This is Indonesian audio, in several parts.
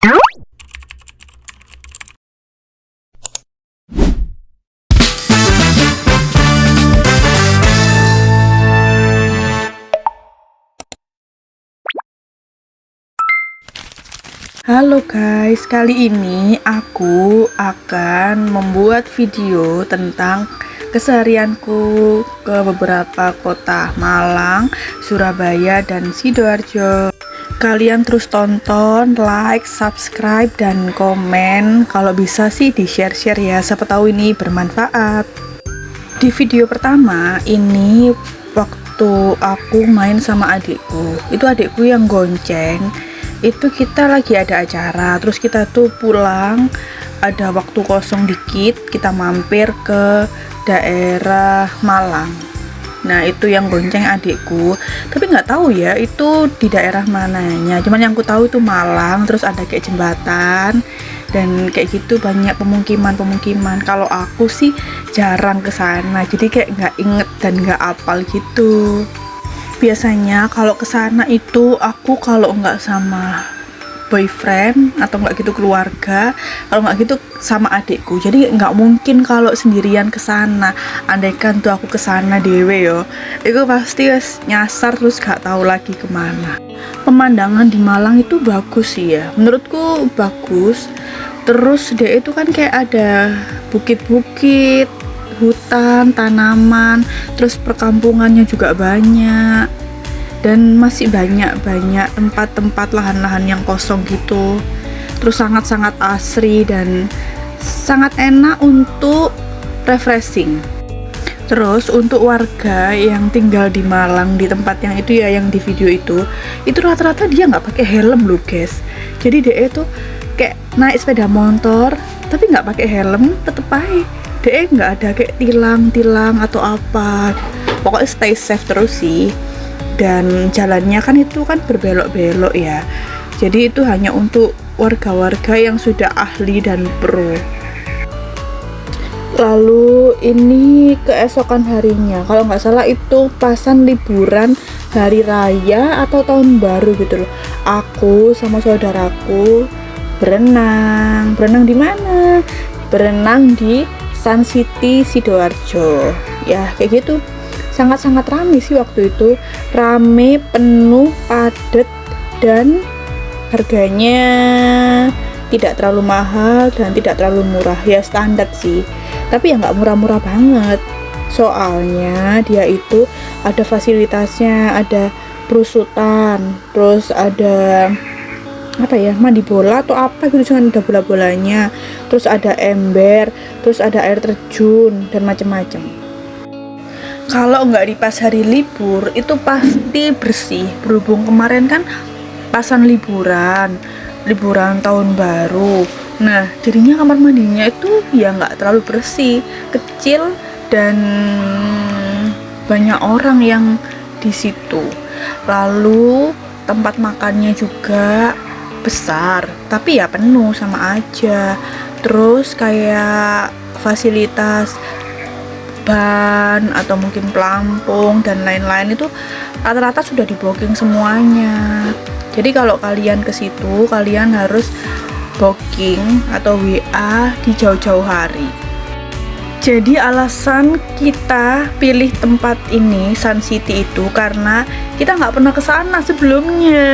Halo guys, kali ini aku akan membuat video tentang keseharianku ke beberapa kota Malang, Surabaya, dan Sidoarjo. Kalian terus tonton, like, subscribe, dan komen. Kalau bisa sih di share-share ya, siapa tahu ini bermanfaat. Di video pertama ini waktu aku main sama adikku, itu adikku yang gonceng. Itu kita lagi ada acara, terus kita tuh pulang, ada waktu kosong dikit, kita mampir ke daerah Malang. Nah itu yang gonceng adikku, tapi nggak tahu ya itu di daerah mananya, cuman yang aku tahu itu Malang, terus ada kayak jembatan dan kayak gitu, banyak pemukiman. Kalau aku sih jarang ke sana, jadi kayak nggak inget dan nggak apal gitu. Biasanya kalau ke sana itu aku kalau nggak sama boyfriend atau nggak gitu keluarga, kalau nggak gitu sama adikku. Jadi nggak mungkin kalau sendirian ke sana. Andaikan tuh aku ke sana dewe yo, itu pasti nyasar terus nggak tahu lagi kemana. Pemandangan di Malang itu bagus sih ya, menurutku bagus. Terus dia itu kan kayak ada bukit-bukit, hutan, tanaman, terus perkampungannya juga banyak, dan masih banyak tempat-tempat lahan-lahan yang kosong gitu. Terus sangat-sangat asri dan sangat enak untuk refreshing. Terus untuk warga yang tinggal di Malang, di tempat yang itu ya, yang di video itu rata-rata dia nggak pakai helm loh guys. Jadi dia itu kayak naik sepeda motor tapi nggak pakai helm, tetep aja dia nggak ada kayak tilang atau apa. Pokoknya stay safe terus sih. Dan jalannya kan itu kan berbelok-belok ya, jadi itu hanya untuk warga-warga yang sudah ahli dan pro. Lalu ini keesokan harinya, kalau nggak salah itu pasan liburan hari raya atau tahun baru gitu loh. Aku sama saudaraku berenang di mana? Berenang di Sun City Sidoarjo ya, kayak gitu. Sangat-sangat rame sih waktu itu, rame, penuh, padat, dan harganya tidak terlalu mahal dan tidak terlalu murah ya, standar sih, tapi ya nggak murah-murah banget. Soalnya dia itu ada fasilitasnya, ada perusutan, terus ada apa ya, mandi bola atau apa gitu, cuman ada bola-bolanya, terus ada ember, terus ada air terjun dan macam-macam. Kalau nggak di pas hari libur itu pasti bersih, berhubung kemarin kan pasan liburan tahun baru. Nah jadinya kamar mandinya itu ya nggak terlalu bersih, kecil, dan banyak orang yang di situ. Lalu tempat makannya juga besar, tapi ya penuh sama aja. Terus kayak fasilitas ban atau mungkin pelampung dan lain-lain itu rata-rata sudah di booking semuanya. Jadi kalau kalian ke situ, kalian harus booking atau WA di jauh-jauh hari. Jadi alasan kita pilih tempat ini, Sun City, itu karena kita nggak pernah ke sana sebelumnya.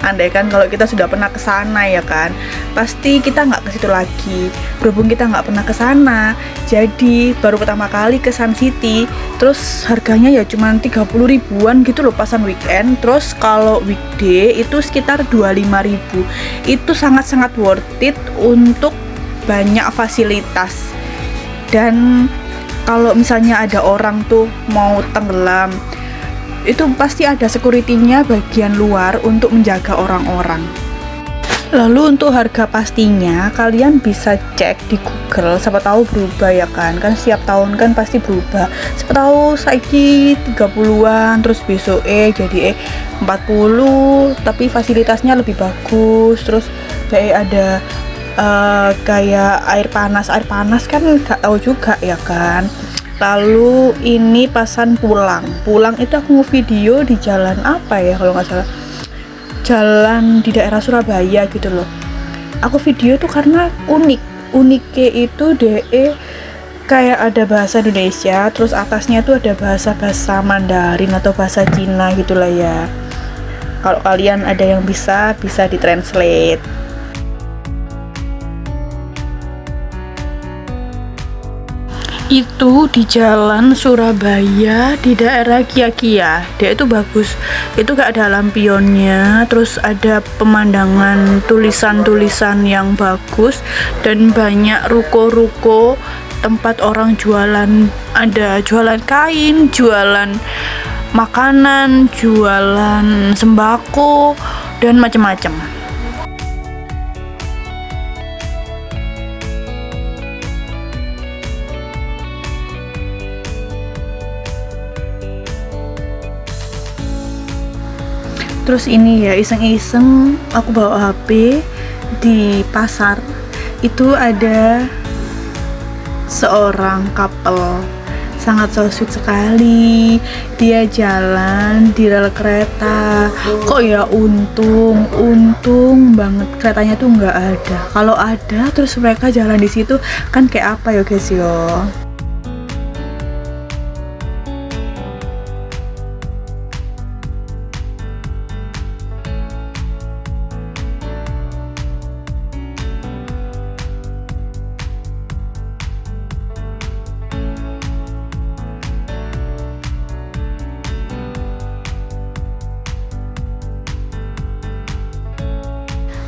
Andai kan kalau kita sudah pernah ke sana ya kan, pasti kita nggak ke situ lagi. Berhubung kita nggak pernah ke sana, jadi baru pertama kali ke Sun City. Terus harganya ya cuma 30 ribuan gitu loh pasan weekend. Terus kalau weekday itu sekitar 25.000. Itu sangat-sangat worth it untuk banyak fasilitas. Dan kalau misalnya ada orang tuh mau tenggelam, itu pasti ada security-nya bagian luar untuk menjaga orang-orang. Lalu untuk harga pastinya kalian bisa cek di Google, siapa tahu berubah ya kan setiap tahun kan pasti berubah. Siapa tahu saiki 30-an terus besok jadi 40, tapi fasilitasnya lebih bagus. Terus kayak ada kayak air panas kan nggak tahu juga ya kan. Lalu ini pasan pulang itu aku video di jalan apa ya, kalau nggak salah jalan di daerah Surabaya gitu loh. aku video tuh karena uniknya itu kayak ada bahasa Indonesia, terus atasnya tuh ada bahasa Mandarin atau bahasa Cina gitulah ya. Kalau kalian ada yang bisa ditranslate. Itu di jalan Surabaya di daerah Kia. Dia itu bagus, itu gak ada lampionnya, terus ada pemandangan tulisan-tulisan yang bagus dan banyak ruko-ruko tempat orang jualan, ada jualan kain, jualan makanan, jualan sembako dan macam-macam. Terus ini ya, iseng-iseng aku bawa HP di pasar. Itu ada seorang couple, sangat so sweet sekali. Dia jalan di rel kereta. Kok ya untung banget keretanya tuh nggak ada. Kalau ada terus mereka jalan di situ kan kayak apa ya guys yo.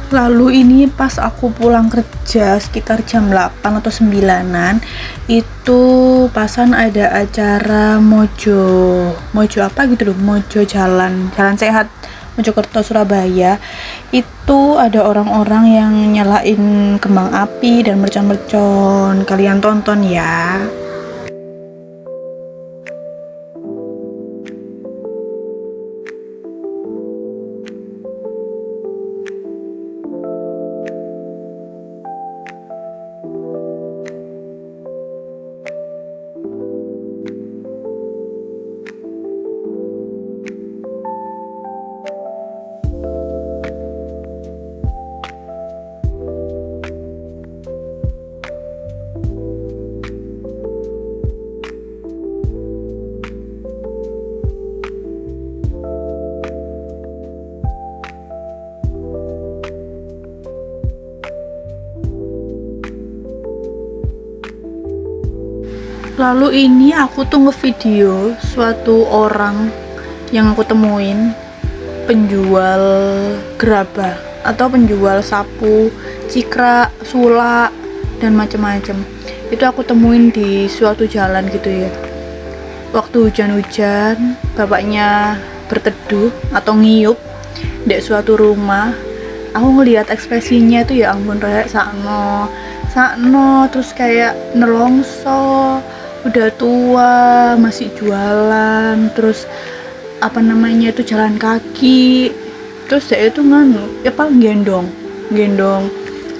Lalu ini pas aku pulang kerja sekitar jam 8 atau 9-an, itu pasan ada acara mojo apa gitu loh, mojo jalan sehat Mojokerto Surabaya. Itu ada orang-orang yang nyalain kembang api dan mercon-mercon. Kalian tonton ya. Lalu ini aku tuh ngevideo suatu orang yang aku temuin, penjual gerabah atau penjual sapu, cikra, sulak dan macam-macam. Itu aku temuin di suatu jalan gitu ya. Waktu hujan-hujan, bapaknya berteduh atau ngiyup di suatu rumah. Aku ngelihat ekspresinya tuh ya ampun rek, sakno terus kayak nelongso, udah tua masih jualan, terus apa namanya itu jalan kaki, terus dia itu ya paling gendong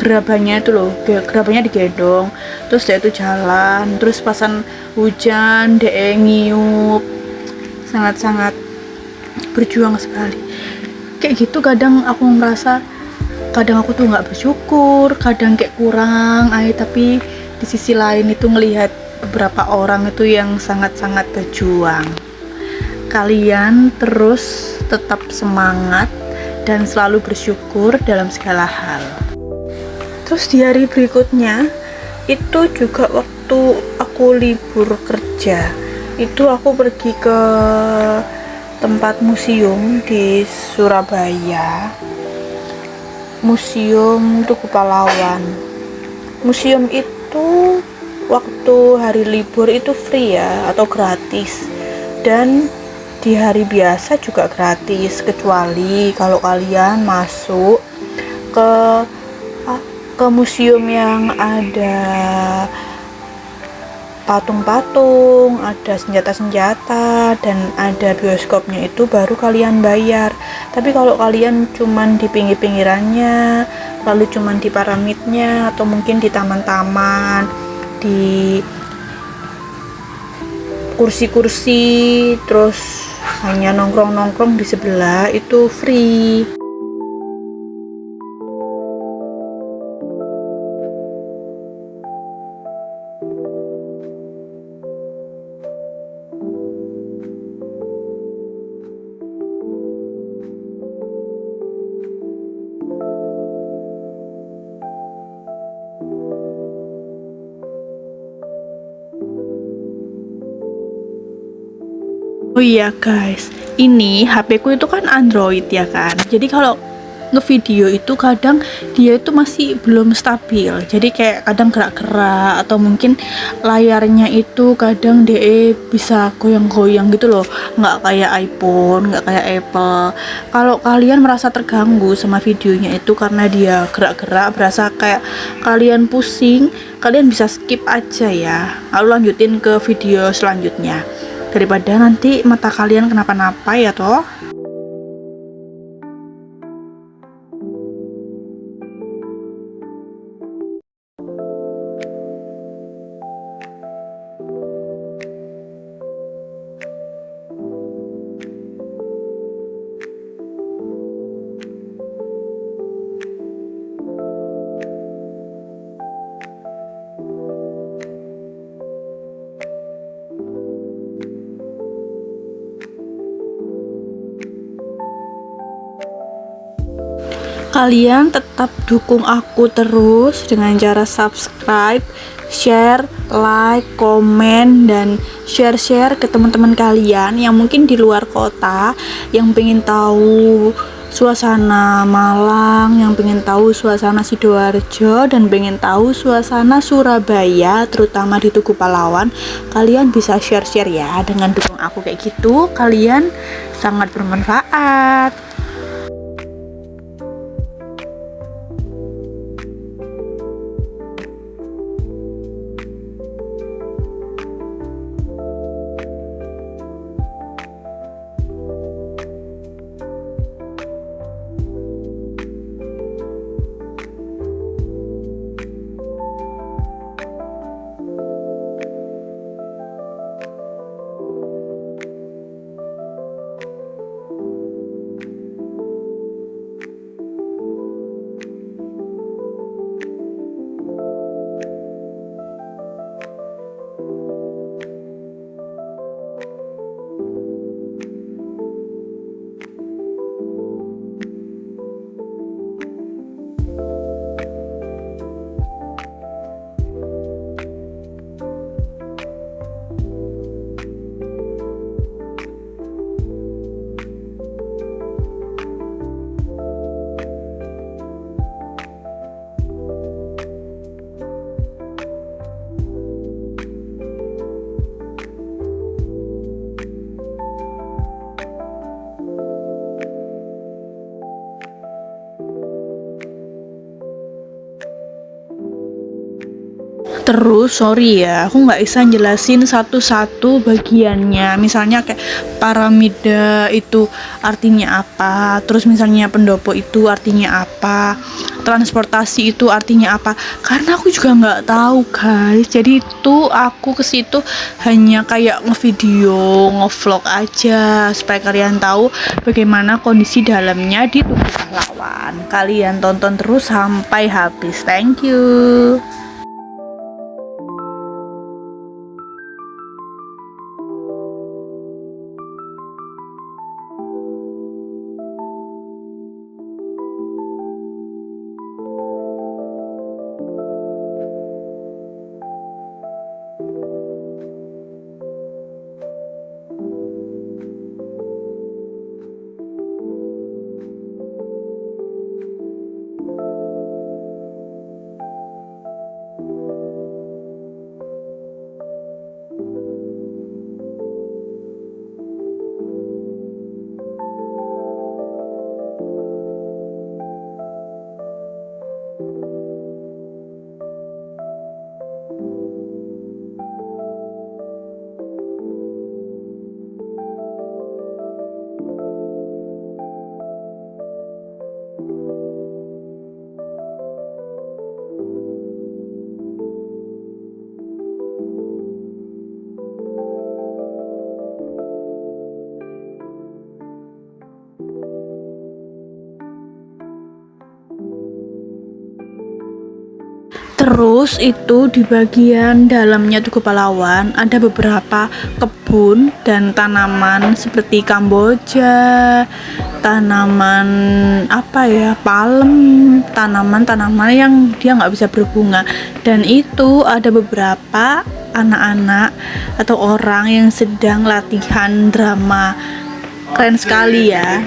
gerabahnya itu loh, gerabahnya digendong, terus dia itu jalan, terus pasan hujan dia ngiup, sangat-sangat berjuang sekali. Kayak gitu kadang aku ngerasa, kadang aku tuh nggak bersyukur, kadang kayak kurang tapi di sisi lain itu ngelihat beberapa orang itu yang sangat-sangat berjuang. Kalian terus tetap semangat dan selalu bersyukur dalam segala hal. Terus di hari berikutnya itu juga waktu aku libur kerja, itu aku pergi ke tempat museum di Surabaya, Museum Tugu Pahlawan. Museum itu waktu hari libur itu free ya atau gratis, dan di hari biasa juga gratis, kecuali kalau kalian masuk ke museum yang ada patung-patung, ada senjata-senjata dan ada bioskopnya, itu baru kalian bayar. Tapi kalau kalian cuman di pinggir-pinggirannya, lalu cuman di piramidnya atau mungkin di taman-taman, di kursi-kursi, terus hanya nongkrong-nongkrong di sebelah, itu free. Oh iya guys, ini HP ku itu kan Android ya kan. Jadi kalau ngevideo itu kadang dia itu masih belum stabil. Jadi kayak kadang gerak-gerak atau mungkin layarnya itu kadang DE bisa goyang-goyang gitu loh. Nggak kayak iPhone, nggak kayak Apple. Kalau kalian merasa terganggu sama videonya itu karena dia gerak-gerak, berasa kayak kalian pusing, kalian bisa skip aja ya. Lalu lanjutin ke video selanjutnya daripada nanti mata kalian kenapa-napa ya toh. Kalian tetap dukung aku terus dengan cara subscribe, share, like, komen, dan share-share ke teman-teman kalian yang mungkin di luar kota, yang pengen tahu suasana Malang, yang pengen tahu suasana Sidoarjo, dan pengen tahu suasana Surabaya, terutama di Tugu Pahlawan. Kalian bisa share-share ya, dengan dukung aku kayak gitu, kalian sangat bermanfaat. Terus sorry ya, aku nggak bisa jelasin satu-satu bagiannya. Misalnya kayak paramida itu artinya apa, terus misalnya pendopo itu artinya apa, transportasi itu artinya apa. Karena aku juga nggak tahu guys. Jadi itu aku ke situ hanya kayak ngevideo, ngevlog aja supaya kalian tahu bagaimana kondisi dalamnya di Tugu Pahlawan. Kalian tonton terus sampai habis. Thank you. Terus itu di bagian dalamnya Tugu Pahlawan ada beberapa kebun dan tanaman seperti kamboja, tanaman apa ya, palem, tanaman-tanaman yang dia nggak bisa berbunga. Dan itu ada beberapa anak-anak atau orang yang sedang latihan drama. Keren sekali ya.